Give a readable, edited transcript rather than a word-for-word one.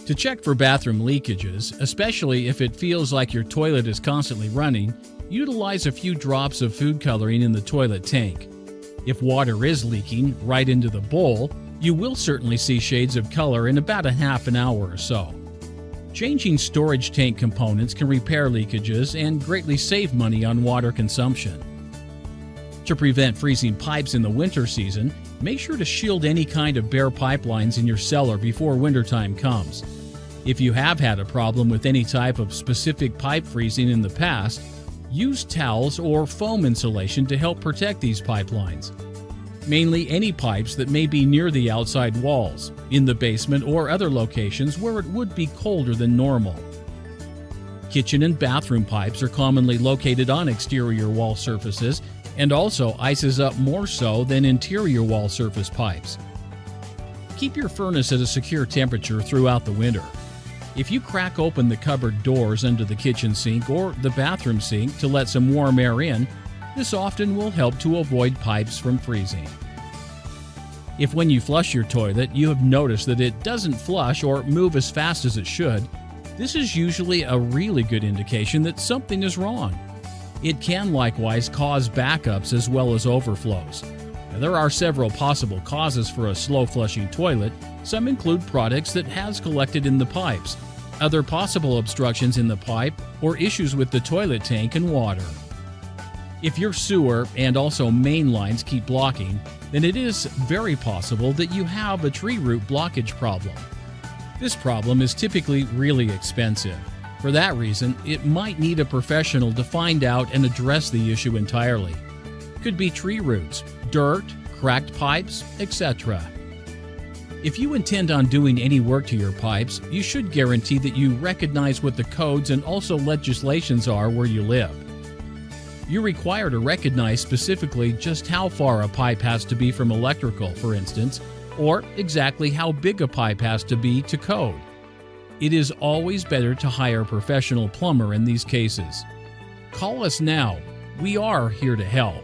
To check for bathroom leakages, especially if it feels like your toilet is constantly running, utilize a few drops of food coloring in the toilet tank. If water is leaking right into the bowl, you will certainly see shades of color in about a half an hour or so. Changing storage tank components can repair leakages and greatly save money on water consumption. To prevent freezing pipes in the winter season, make sure to shield any kind of bare pipelines in your cellar before wintertime comes. If you have had a problem with any type of specific pipe freezing in the past, use towels or foam insulation to help protect these pipelines. Mainly any pipes that may be near the outside walls, in the basement or other locations where it would be colder than normal. Kitchen and bathroom pipes are commonly located on exterior wall surfaces and also ices up more so than interior wall surface pipes. Keep your furnace at a secure temperature throughout the winter. If you crack open the cupboard doors under the kitchen sink or the bathroom sink to let some warm air in, this often will help to avoid pipes from freezing. If when you flush your toilet you have noticed that it doesn't flush or move as fast as it should, this is usually a really good indication that something is wrong. It can likewise cause backups as well as overflows. Now, there are several possible causes for a slow flushing toilet. Some include products that has collected in the pipes, other possible obstructions in the pipe, or issues with the toilet tank and water. If your sewer and also main lines keep blocking, then it is very possible that you have a tree root blockage problem. This problem is typically really expensive. For that reason, it might need a professional to find out and address the issue entirely. Could be tree roots, dirt, cracked pipes, etc. If you intend on doing any work to your pipes, you should guarantee that you recognize what the codes and also legislations are where you live. You're required to recognize specifically just how far a pipe has to be from electrical, for instance, or exactly how big a pipe has to be to code. It is always better to hire a professional plumber in these cases. Call us now. We are here to help.